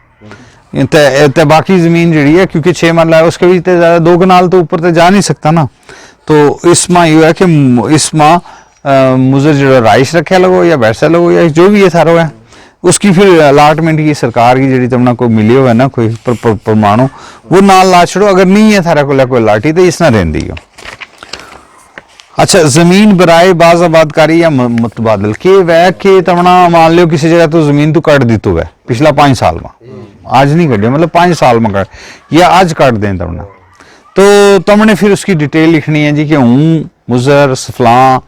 तो बाकी ज़मीन जी है क्योंकि 6 मरला है उसके भी ज़्यादा 2 कनाल तो ऊपर तो जा नहीं सकता ना। तो इसमें यह है कि इसमें मुझे जो राइस रखे लगो या वैसा लगो या जो भी ये सारा है उसकी फिर अलाटमेंट की सरकार की जी तुमने कोई मिली हो है ना कोई परमाणु वो ना ला छोड़ो, अगर नहीं है थारा को कोई लाठी तो इसना रही हो। अच्छा, जमीन बराए बाज आबादकारी या मुतबादल के वह के तमना मान लो किसी जगह तो जमीन तो काट दी तो वह पिछला 5 साल में, आज नहीं कटे मतलब 5 साल में काट या आज काट दें तमना, तो तुमने फिर उसकी डिटेल लिखनी है जी कि हूँ मुजर सफलां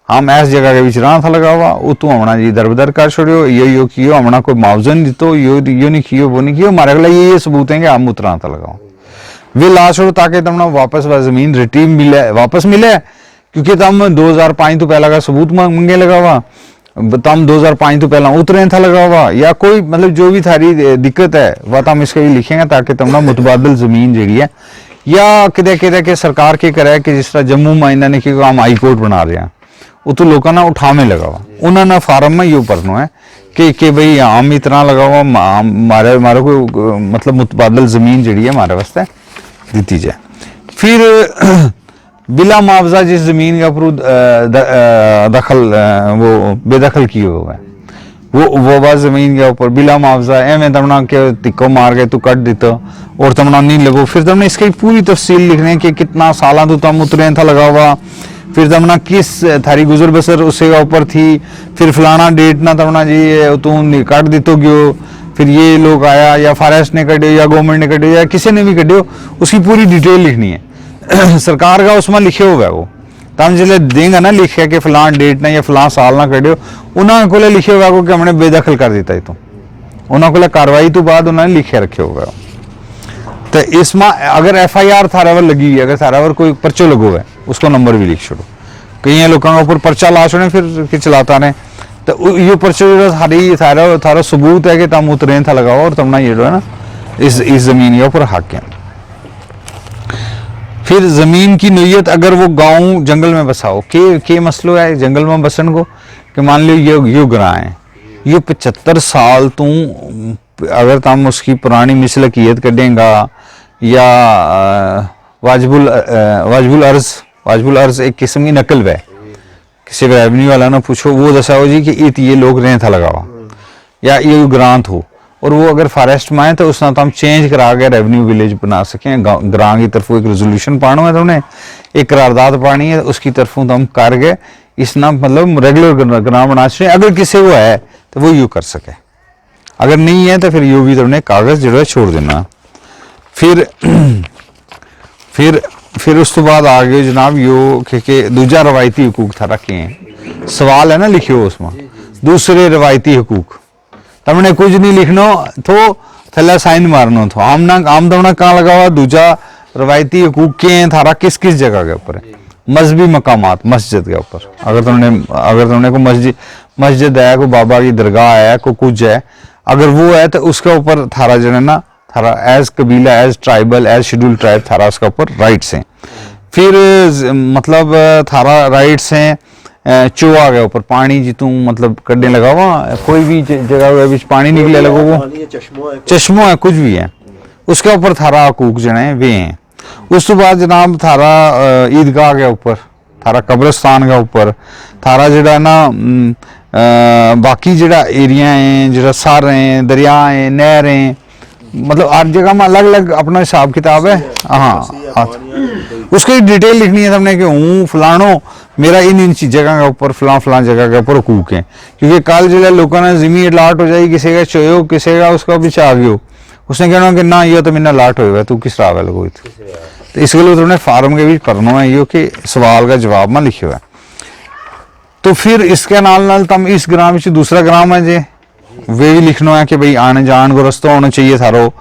हम ऐस जगह के बीच रहा था लगा हुआ वो तू हमना जी दरबदर कर छोड़ियो यो कियो हमना कोई मुआवजा नहीं दितो यो नहीं कियो वो नहीं कियो, हमारे अगला ये सबूत है कि हम उतरा था लगाओ वे ला छोड़ो ताकि तुमने वापस वह जमीन रिट्रीव मिले वापस मिले, क्योंकि तम 2005 तो पहला का सबूत मंगे लगा हुआ, तम 2005 तो पहला उतरे था लगा हुआ या कोई मतलब जो भी थारी दिक्कत है वह तम इसके भी लिखेंगे ताकि तुमने मुतबादल जमीन जी है या किदे किदे के सरकार के करे कि जिस तरह जम्मू में इन्होंने कि हम हाई कोर्ट बना रहे हैं वो तो लोगों ने उठावे लगा हुआ, उन्होंने फार्म में यू भरना है कि भाई हम इतना लगा हुआ हमारे को मतलब मुतबादल जमीन जी है हमारे वास्ते दी जाए। फिर बिला मुआवजा जिस जमीन के ऊपर दखल वो बेदखल किए हुए हैं वो बस जमीन के ऊपर बिला मुआवजा एवं तमना के तिक्को मार के तू कट देता और तमना नहीं लगो, फिर तुमने इसकी पूरी तफसील लिखने कि कितना साल तो तुम उतरे था लगा हुआ, फिर तमना किस थारी गुजर बसर उसके ऊपर थी, फिर फलाना डेट ना तमना जी तू काट दितो गयो, फिर ये लोग आया या फॉरेस्ट ने कटियो या गवर्नमेंट ने कटियो या किसी ने भी कटियो, उसकी पूरी डिटेल लिखनी है सरकार का उसमें लिखे हुआ है वो तम जिले देंगे ना लिखे कि फलान डेट ना या फलां साल ना कटियो उन्होंने को लिखे हुआ को कि हमने बेदखल कर दिता है, तो उन्होंने को कार्रवाई तो बाद उन्होंने लिखे रखे हुआ है। तो इसमें अगर FIR थारावर लगी है, अगर थारावर कोई पर्चो लगो है उसको नंबर भी लिख छोड़ो, कई लोगों के ऊपर पर्चा ला छोड़े फिर चलाता रहे, तो ये पर्चो जो थारा सबूत है कि तुम उतरे था लगाओ और तुमने ये जो है ना इस जमीन के ऊपर हक है। फिर जमीन की नोयत अगर वो गांव जंगल में बसाओ के मसलो है जंगल में बसन को कि मान लो ये ग्रां है ये 75 साल तू अगर तुम उसकी पुरानी मिसलकियत करेगा या वाजिबुल अर्ज एक किस्म की नकल है, किसी रेवेन्यू वाला ना पूछो वो दसाओ जी कि ये लोग रहे था लगावा या ये ग्रांट हो और वो अगर फॉरेस्ट में आए तो उसना तो हम चेंज करा के रेवेन्यू विलेज बना सकें, ग्रां की तरफ एक रेजोल्यूशन पाना है तुमने एक करारदाद पानी है उसकी तरफों तो हम कर गए इसना मतलब रेगुलर ग्रां बना चाहिए, अगर किसी को है तो वो यू कर सके, अगर नहीं है तो फिर यू भी तुमने कागज जो है छोड़ देना। फिर उस तो बाद आ गए जनाब यो कि दूजा रवायती हकूक था रखे हैं, सवाल है ना लिखे हो उसमें दूसरे रवायती हकूक तुमने कुछ नहीं लिखना तो थल्ला साइन मारना तो आम तुमने कहाँ लगा हुआ दूजा रवायती हकूक के हैं थारा किस जगह के ऊपर है, मजहबी मकामात मस्जिद के ऊपर, अगर तुमने को मस्जिद है को बाबा की दरगाह है को कुछ है अगर वो है तो उसके ऊपर थारा जो है ना थारा एज कबीला as tribal as scheduled tribe Thara उसके ऊपर राइट्स हैं। फिर मतलब थारा राइट्स हैं चोआ के ऊपर पानी जी तू मतलब कड़ने लगा हुआ कोई भी जगह बीच पानी निकले लगो वो चश्मो है कुछ भी है उसके ऊपर थारा हकूक जो है वे हैं। उस तो बाद जनाब थारा ईदगाह के ऊपर थारा कब्रिस्तान के ऊपर थारा जड़ा ना बाकी जड़ा एरिया है जड़ा सर हैं दरिया हैं नहर हैं मतलब हर जगह में अलग अलग अपना हिसाब किताब है। हाँ उसकी डिटेल लिखनी है तुमने कि हूँ फलानो मेरा इन जगह के ऊपर फलां जगह के ऊपर हकूक है, क्योंकि कल जो लोगों ने जमीन अलाट हो जाएगी किसी का चोयो किसी का उसका पीछे आ गयो उसने कहना कि ना ये तो मैंने अलाट हो तू किस राव है लगो तो इसके लिए तुमने फार्म के भी करना है यो कि सवाल का जवाब में लिखे हुआ है। तो फिर इसके नाल तुम इस ग्राम में दूसरा ग्राम है जे वे भी लिखना है कि भाई आने जान को रस्ता होना चाहिए थारो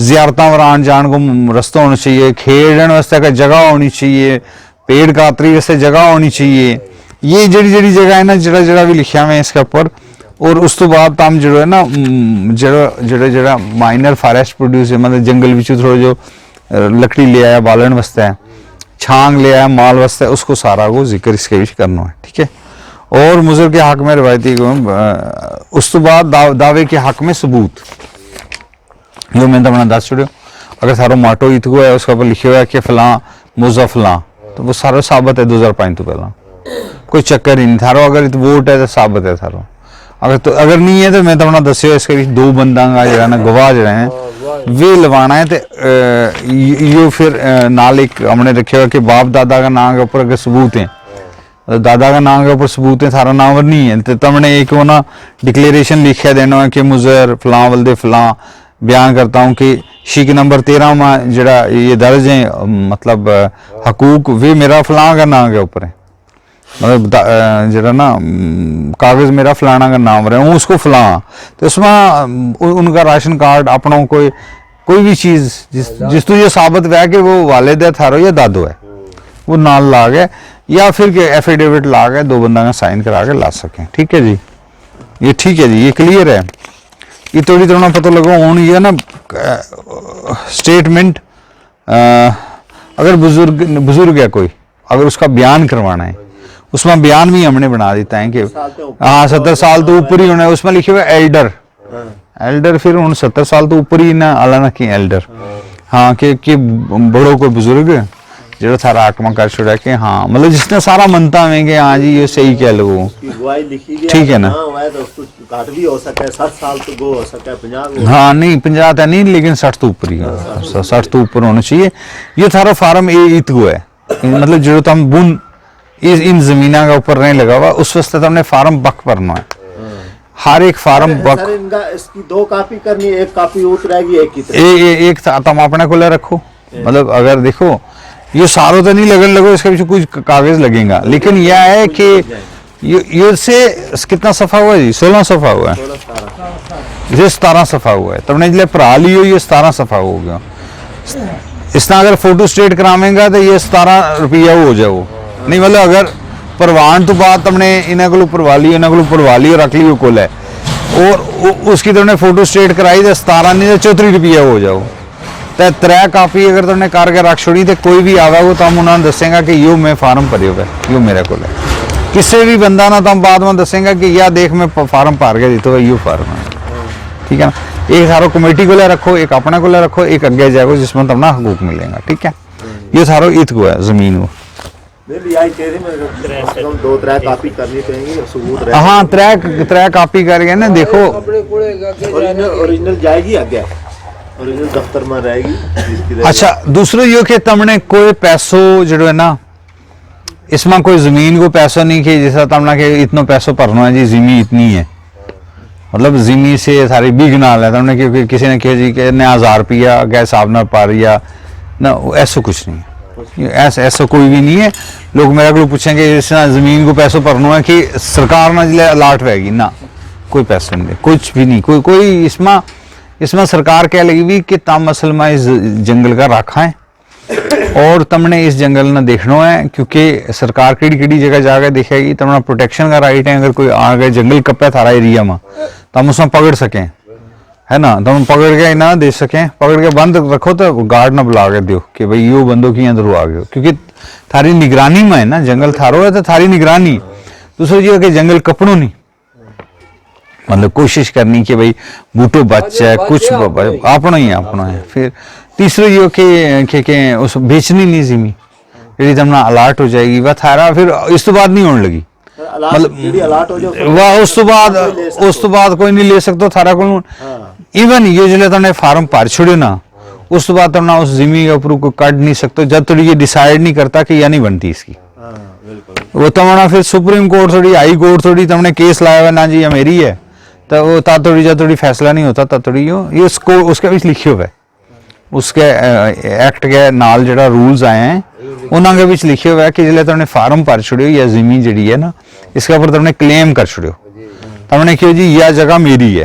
जियारतां पर आन जान को रास्ता होना चाहिए, खेलने वास्ते का जगह होनी चाहिए, पेड़ कातरी वास्ते जगह होनी चाहिए। ये जड़ी जड़ी जगह है ना जड़ा जड़ा भी लिखा हुआ है इसके ऊपर। और उस तो बाद तम जो है ना जड़ा जड़ा माइनर फॉरेस्ट प्रोड्यूस है, मतलब जंगल बिचू थोड़ा जो लकड़ी ले आया बालन वास्ते है, छांग ले आया माल वास्ते, उसको सारा को जिक्र इसके भी करना है, ठीक है। और मुजर के हक में रवायती उस तो बाद दावे के हक में सबूत, जो मैंने तो अपना दस छोड़ो। अगर सारा माटो इत को है उसके ऊपर लिखे हुआ है कि फलां मुजा फलां, तो वो सारा साबित है 2005 तो पहला, कोई चक्कर ही नहीं थारो। अगर वोट है तो साबित है थारो, अगर नहीं है तो मैं तो अपना दस्यो इसके दो बंदा का जो है ना गवाह जो है वे लवाना है। तो यो फिर नाल एक हमने रखे हुआ कि बाप दादा का नाम के ऊपर अगर सबूत है, दादा का नाम के ऊपर सबूत है, थारा नाम नहीं है, तो तुमने एक वो ना डिक्लेरेशन लिखा देना है कि मुजर फलां वल्दे फलां बयान करता हूँ कि शीक नंबर 13 में जरा ये दर्ज है, मतलब हकूक वे मेरा फलां का नाम के ऊपर है, मतलब जरा ना कागज मेरा फलाना का नाम रहे हूँ उसको फलां, तो उसमें उनका राशन कार्ड अपनों कोई भी चीज़ जिस तो ये साबित हुआ कि वो वालिद है थारो या दादो है, वो नाल ला गए या फिर एफिडेविट ला गए, दो बंदा का साइन करा के ला सकें, ठीक है जी। ये ठीक है जी, ये क्लियर है। ये थोड़ी थोड़ा पता लगा हूँ ये ना स्टेटमेंट, अगर बुजुर्ग है कोई, अगर उसका बयान करवाना है, उसमें बयान भी हमने बना देता है कि हाँ 70 साल तो ऊपर ही होना है, उसमें लिखे हुए एल्डर फिर उन 70 साल तो ऊपर ही ना आला ना कि एल्डर, हाँ कि बड़ों को बुजुर्ग जो थारा आत्मा कर छोड़ा कि हाँ, मतलब जिसने सारा मनता है कि हाँ जी ये सही कह लो, ठीक है ना। भी हो सकता है 60 साल तो गो हो सकता है 50, हाँ नहीं 50 तो नहीं, लेकिन 60 तो ऊपर ही है, 60 तो ऊपर होना चाहिए। ये थारा फार्म इत गो है, मतलब जो तुम बुन इन जमीना के ऊपर नहीं लगा हुआ, उस वास्ते तुमने फार्म बक भरना है, हर एक फार्म बक। इनका इसकी 2 कॉपी करनी, एक कॉपी उतरेगी एक की एक तुम अपने को ले रखो, मतलब अगर देखो ये सारों तो नहीं लगन लगो, इसके पीछे कुछ कागज लगेगा, लेकिन यह है कि ये से कितना सफा हुआ है जी, 16 सफा हुआ है, ये 17 सफा हुआ है, तुमने इसलिए भरा लियो ये 17 सफा हो गया। इसना अगर फोटो स्टेट करावेगा तो ये 17 रुपया हो जाओ, नहीं मतलब अगर परवान तो बात तुमने इन्हें को परवा लियो रख लियो कोल है, और उसकी तुमने फोटो स्टेट कराई तो 17 नहीं तो 34 रुपया हो जाओ। तो 3 कापी अगर तुमने करके रख छोड़ी तो कोई भी आवा वो तुम उन्होंने दसेगा कि यो मैं फार्म भरे हुआ है, यो मेरे को है, किसी भी बंदा ना तुम बाद में दसेगा कि या देख मैं फार्म भर के देता यो फार्म है, ठीक है ना। एक सारो कमेटी को ले रखो, एक अपने को ले रखो, एक अगे जाओ जिसमें तुमने हकूक मिलेगा, ठीक है। ये सारो इत को है जमीन को, हाँ 3 कापी करके ना देखो ओरिजिनल जाएगी आगे, ओरिजिनल दफ्तर में रहेगी। अच्छा दूसरा ये कि तुमने कोई पैसों जो है ना, इसमें कोई जमीन को पैसा नहीं कि जैसा तुमने कि इतना पैसों भरना है जी, जमीन इतनी है, मतलब जमीन से सारी बिग नाल है तुमने, क्योंकि किसी ने कहा जी कि 1000 रुपया गए हिसाब ना पा रही ना, ऐसा कुछ नहीं है, ऐसा कोई भी नहीं है। लोग मेरे को पूछेंगे इस जमीन को पैसों भरना है कि सरकार ना जिले अलाट रहेगी ना, कोई पैसा नहीं, कुछ भी नहीं, कोई इसमें सरकार कह लगी कि तम असल में इस जंगल का रखा है और तुमने इस जंगल ना देखना है, क्योंकि सरकार किड़ी जगह जाकर देखेगी, तुमने प्रोटेक्शन का राइट है, अगर कोई आ गए जंगल कपे थारा एरिया में तो हम उसमें पकड़ सकें, है ना, तुम पकड़ के ना दे सकें, पकड़ के बंद रखो तो गार्ड ना बुला के दो कि भाई यो बंदों की अंदर आ गए, क्योंकि थारी निगरानी में है ना, जंगल थारो है तो थारी निगरानी। दूसरी चीज कि जंगल कपड़ों नहीं, मतलब कोशिश करनी कि भाई बूटो बच है कुछ अपना ही है। फिर तीसरा ये कि उस बेचनी नहीं जिमी जी तुमने अलर्ट हो जाएगी वह थारा, फिर इस तो बाद नहीं होने लगी, मतलब वह उस तो बाद कोई नहीं ले सकता थारा को। इवन ये जो तुमने फार्म भर छोड़ो ना, उस तो बाद तुमने उस जिमी के ऊपर को काट नहीं सकते जब थोड़ी ये डिसाइड नहीं करता कि यह नहीं बनती इसकी, वो तुमने फिर सुप्रीम कोर्ट थोड़ी हाई कोर्ट थोड़ी तुमने केस लाया हुआ ना जी ये मेरी है, तो वो तातोड़ी जब थोड़ी फैसला नहीं होता तातोड़ी ये उसको उसके बीच लिखे हुए उसके एक्ट के नाल जरा रूल्स आए हैं उन्होंने बीच लिखे हुए है कि जिले तुमने फार्म भर छोड़ो या जमीन जी है ना इसके ऊपर तुमने क्लेम कर छोड़ो, तुमने क्यों जी यह जगह मेरी है,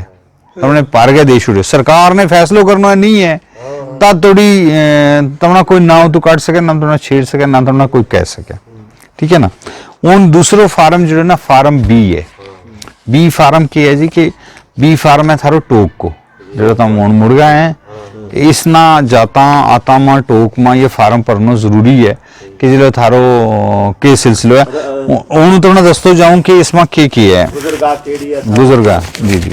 तुमने भर के दे छोड़ो, सरकार ने फैसलो करना नहीं है तद थोड़ी तमना कोई ना तो काट सके ना तमना छेड़ सके ना तमना कोई कह सके, ठीक है ना। उन दूसरो फार्म जो है ना फार्म बी है, बी फार्म की है जी कि बी फार्म है थारो टोक को जो तम उन मुर्गा है इसना जाता आता मा टोक मा ये फार्म भरना जरूरी है कि जो थारो के सिलसिलो है उन तो दस्तो जाऊं कि इसमें के है बुजुर्गा जी जी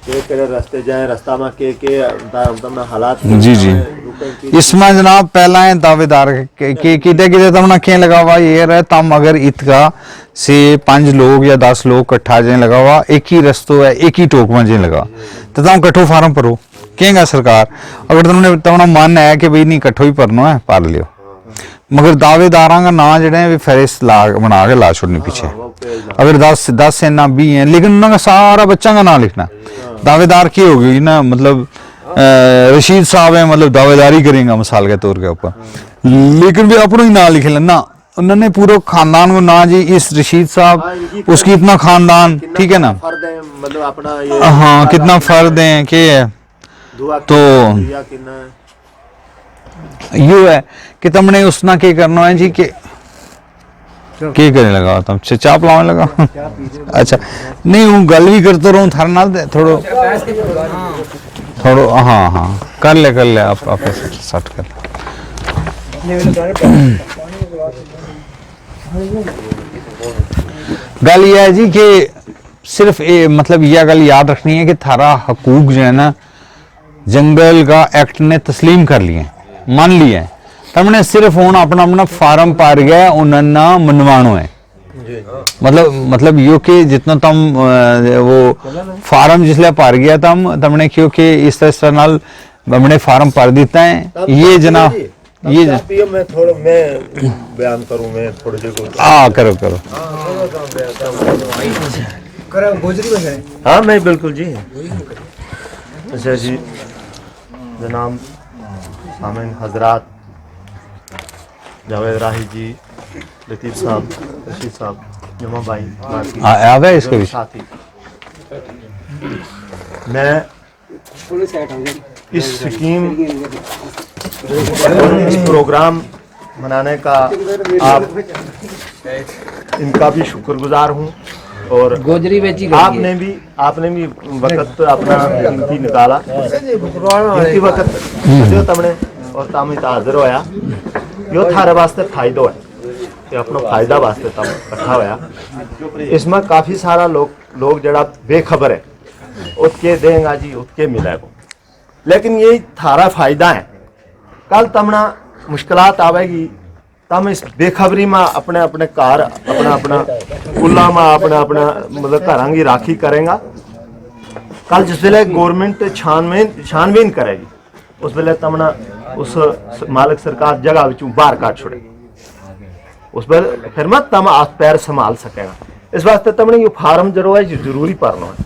के रास्ते जाए रास्ता में के हालात जी जी। इसमें जनाब पहला है दावेदार के किते तमना क्या लगा हुआ ये रहे तम अगर इतका से 5 लोग या 10 लोग इकट्ठा जाए लगा हुआ एक ही रस्तो है एक ही टोक में जाए लगा तो तुम कट्ठो फार्म भरो कहेगा सरकार। अगर तुमने तमना मन है कि भाई नहीं कट्ठो ही भरना है भर लियो, मगर दावेदारा का ना जड़े फहरिस्त ला बना के ला छोड़नी पीछे। अगर 10 है ना 20 है लेकिन उनका सारा बच्चा का नाम लिखना। दावेदार की होगी ना मतलब रशीद साहब है मतलब दावेदारी करेंगे मिसाल के तौर के ऊपर, लेकिन भी अपना ही नाम लिखे लेना उन्होंने पूरे खानदान को ना जी इस रशीद साहब उसकी इतना खानदान, ठीक है ना, मतलब अपना हाँ कितना फर्द है के है। तो यू है कि तुमने उसना क्या करना है जी के करने लगा तुम चा पिलाने लगा अच्छा नहीं हूँ गल भी करते रहूँ थारे नाल थोड़ो थोड़ो हाँ हाँ कर ले आप सेट कर गल ये है जी कि सिर्फ मतलब यह गल याद रखनी है कि थारा हकूक जो है ना जंगल का एक्ट ने तस्लीम कर लिए मान लिए तमने सिर्फ हूँ अपना अपना फार्म पार गया उन्होंने मनवाणो है मतलब यो कि जितना तम वो फार्म जिसले पार गया तमने क्यों कि इस तरह नाल हमने फार्म पार देता है ये जनाब ये मैं थोड़ा मैं बयान करूं मैं थोड़े जे को करो गोजरी में हाँ मैं बिल्कुल जी अच्छा जी जनाब सामीन हजरात जावेद राही जी लतीफ़ साहब रशीद साहब जुमा भाई आ गए इसके साथी मैं इस स्कीम इस प्रोग्राम मनाने का आप इनका भी शुक्रगुजार हूँ और गोजरी बेची आपने भी वक्त अपना कीमती निकाला कीमती वक्त जो तुमने और तामी हाजिर होया यो थारे वास्ते फायदो है कि अपना फायदा वास्ते तम इकट्ठा होया। इसमें काफ़ी सारा लोग जड़ा बेखबर है उसके देंगा जी उसके मिलेगा, लेकिन ये थारा फायदा है। कल तमना मुश्किलात आवेगी तम इस बेखबरी में अपने अपने कार अपना कुल्ला में अपना मतलब घर की राखी करेगा। कल जिस वेले गवर्नमेंट छानबीन करेगी उस वेले तमना उस मालिक सरकार जगह विचों बाहर काट छोड़ेगी, उस वेले फिर मत तम हाथ पैर संभाल सकेगा। इस वास्ते तमने ये फार्म जरो है जरूरी भरना है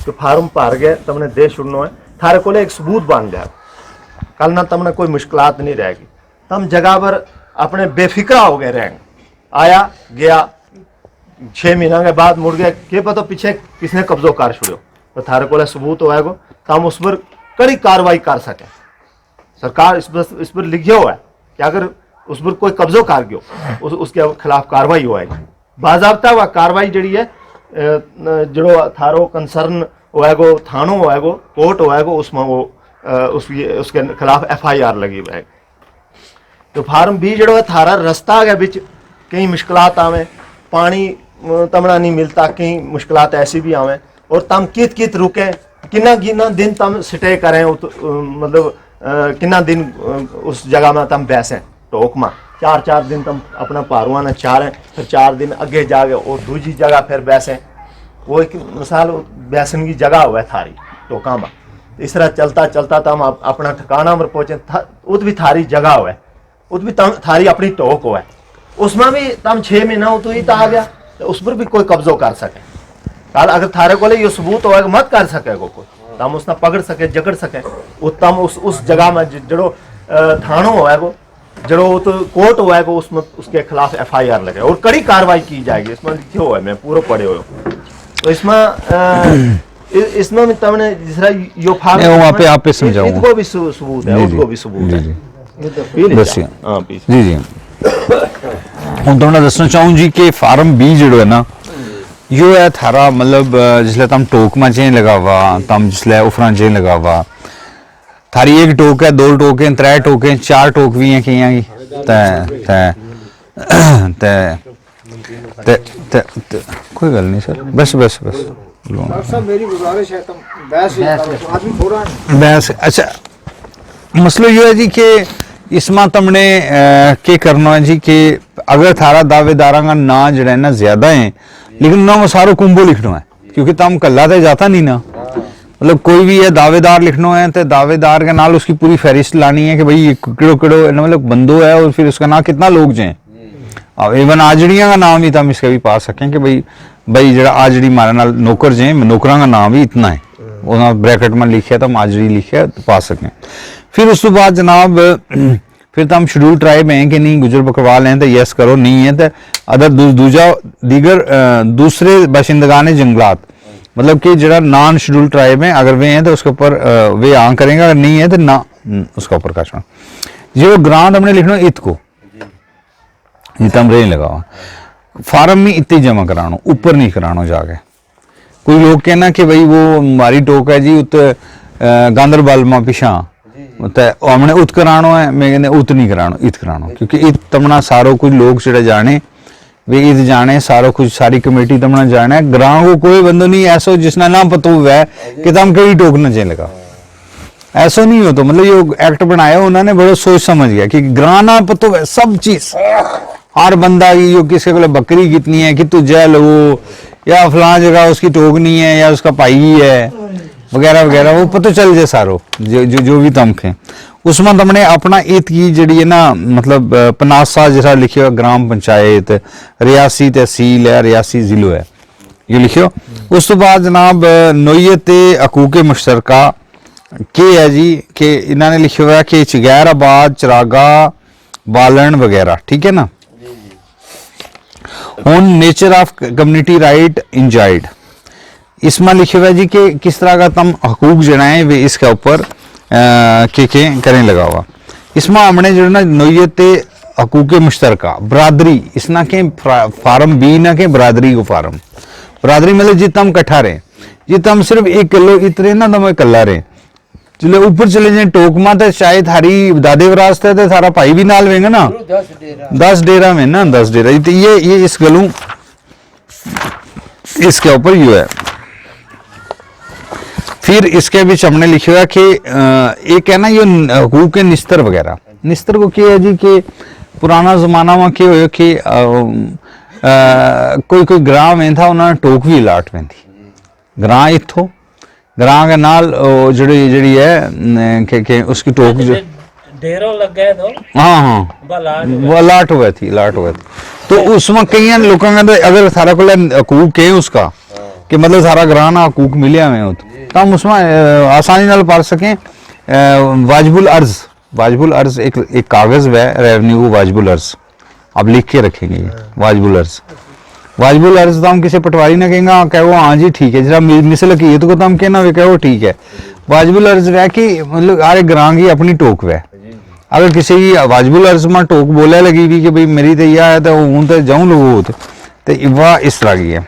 तो फार्म भर गए तमने दे छुड़ना है थारे को एक सबूत बन जाए। कल ना तमने कोई मुश्किलात नहीं रहेगी, तम जगह पर अपने बेफिक्रा हो गए रहेंगे। आया गया 6 महीना के बाद मुड़ गया के पता पीछे किसने कब्जो कर छुड़ो तो थारे को सबूत होएगा तम उस पर कड़ी कार्रवाई कर सके। सरकार इस पर लिखे हुआ है कि अगर उस पर कोई कब्जो कर गयो उसके खिलाफ कार्रवाई होएगी। बाज़ाब्ता वह कार्रवाई जड़ी है जड़ो थारो कंसर्न होएगो थानो होएगो कोर्ट होएगो उसमें वो उसके खिलाफ FIR लगी हुई है। तो फार्म भी जड़ो है थारा रास्ता के बिच कई मुश्किलात आवे पानी तमना नहीं मिलता कई मुश्किलात ऐसी भी आवे और तम कित रुके किन्ना दिन तम स्टे करें मतलब किन्ना दिन उस जगह में तम बैसें टोक में 4 दिन तम अपना पारुआ ने चारें फिर 4 दिन अगे जाके और दूसरी जगह फिर बैसें वो एक मिसाल बैसन की जगह हुआ है थारी टोका में। इस तरह चलता तम अपना ठिकाना पर पहुँचे उत भी थारी जगह हुआ है उत भी थारी अपनी टोक हुआ है उसमें भी तम 6 महीना तो ही आ गया तो उस पर भी कोई कब्जो कर सके। कल अगर थारे को ये सबूत होगा मत कर सके कोई तम उसने पकड़ सके जकड़ सके वो तम उस जगह में जड़ो थानो होएगो जड़ो तो कोर्ट होएगो उसमें उसके खिलाफ FIR लगे और कड़ी कार्रवाई की जाएगी। इसमें लिखे हुआ है मैं पूरा पढ़े हुए तो इसमें इसमें भी तमने जिसरा यो फार्म नहीं, वो आप पे समझाऊंगा। इसको भी सबूत है, जी, उसको जी, भी सबूत जी, है। जी। पी ले दसिए। चाह। हाँ पी। जी जी हूँ तुमने दसना चाहूँ जी कि फार्म बी जो है ना यो है थारा मतलब जिसले तम टोक में चें लगा हुआ तम जिसले उफरा चें लगा हुआ थारी एक टोक है, 2 टोक हैं, 3 टोक हैं, 4 टोक भी हैं कियां की ते ते ते ते ते कोई गल नहीं सर, बस बस बस सब मेरी गुजारिश है, तुम बहस ही करो, आदमी थोड़ा बस। अच्छा मसलो ये है जी कि इसमें तुमने के करना है जी कि अगर थारा दावेदारा का ना जड़ा है ना ज्यादा है लेकिन ना वो सारो कुंभो लिखना है क्योंकि तम कल्ला तो जाता नहीं ना, मतलब कोई भी है दावेदार लिखना है तो दावेदार के नाल उसकी पूरी फहरिस्त लानी है कि भाई ये किड़ो किड़ो मतलब बंदो है और फिर उसका नाम कितना लोग जाए। अब इवन आजड़ियां का नाम भी तम इसका भी पा सकें कि भाई भाई जरा आजड़ी मारे नाल नौकर जाए नौकरा का नाम भी इतना है वो ब्रैकेट में लिखे तो आजड़ी लिखे तो पा सकें। फिर उस तो बाद जनाब फिर तो हम शेड्यूल ट्राइब हैं कि नहीं गुजर बकरवाल हैं तो यस करो, नहीं है तो अदर दूजा दीगर दूसरे बाशिंदगान जंगलात मतलब कि जरा नॉन शेड्यूल ट्राइब हैं अगर वे हैं तो उसके ऊपर वे आं करेंगे, अगर नहीं है तो ना उसका ऊपर का छोड़। जो ग्रांट हमने लिखना इत को जितना हम रेंज लगाओ फार्म में इतनी जमा करानो ऊपर नहीं करानो जाके। कोई लोग कहना कि भाई वो हमारी टोक है जी उत गांधरबल में पिछा तो हमने उत करानो है, मैं कहने उत नहीं करानो इत करानो क्योंकि इत तमना सारो कुछ लोग जेड़ा जाने वे इत जाने सारो कुछ सारी कमेटी तमना जाने है। ग्रां को कोई बंदो नहीं ऐसा जिसना ना पता हुआ है कि तम कई टोक न चें लगा, ऐसा नहीं हो। तो मतलब ये एक्ट बनाया उन्होंने बड़ा सोच समझ गया कि ग्रां ना पता हुआ सब चीज हर बंदा की यो किसी को बकरी कितनी है कि तू जेल हो या फलां जगह उसकी टोक नहीं है या उसका पाई है वगैरह वगैरह वो पता चल जाए सारो जो भी तमखे उसमें तुमने अपना इत की जड़ी है ना मतलब पनासा जैसा लिखे हुआ ग्राम पंचायत रियासी तहसील है रियासी जिलो है ये लिखियो। उस तो बाद जनाब नोयत हकूक मुश्तरका के है जी कि इन्होंने लिखे हुआ है कि चगैराबाद चरागा बालन वगैरह, ठीक है ना। On nature of community right enjoyed इसमें लिखे हुआ है जी कि किस तरह का तम हकूक जड़ा है वे इसके ऊपर के करें लगा हुआ। इसमें हमने जो ना नोयत हकूक मुश्तरका बरादरी इसना के फार्म बी ना के बरादरी को फार्म बरादरी मतलब जितना हम कट्ठा रहे जितना हम सिर्फ 1 किलो इतने ना तो मैं कल्ला रहे चले ऊपर चले जाए टोकमा तो शायद थारी दादे विरासत है तो सारा भाई भी नाल वेंगे ना 10 डेरा में ना 10 डेरा तो ये इस गलू इसके ऊपर यू है। फिर इसके बीच हमने लिखा हुआ कि एक है ना ये हकूक निस्तर वगैरह निस्तर को क्या है जी कि पुराना जमाना में क्या हो कि कोई ग्रां में था उन्होंने टोक भी अलाट में थी ग्रां इथों ग्रां के नाल जड़ी है कि उसकी टोक जो डेरो लग गए तो हाँ वो अलाट हुआ थी तो उसमें कई लोगों का अगर सारा को हकूक है उसका कि मतलब सारा ग्रां ना हकूक मिले हमें तो हम उसमें आसानी नाल पढ़ सकें। वाजिबुल अर्ज एक कागज है रेवेन्यू को वाजिबुल अर्ज अब लिख के रखेंगे वाजिबुल अर्ज तो हम किसी पटवारी ने कहेंगे कहो हाँ जी ठीक है जरा मिसल की तो हम कहना वे कहो ठीक है। वाजिबुल अर्ज वह कि मतलब हर ग्रां की अपनी टोक वह अगर किसी की वाजिबुल अर्ज में टोक बोले लगी भी कि भाई मेरी तो यह है तो हूँ तो जाऊँ लोग तो वह इस तरह की है।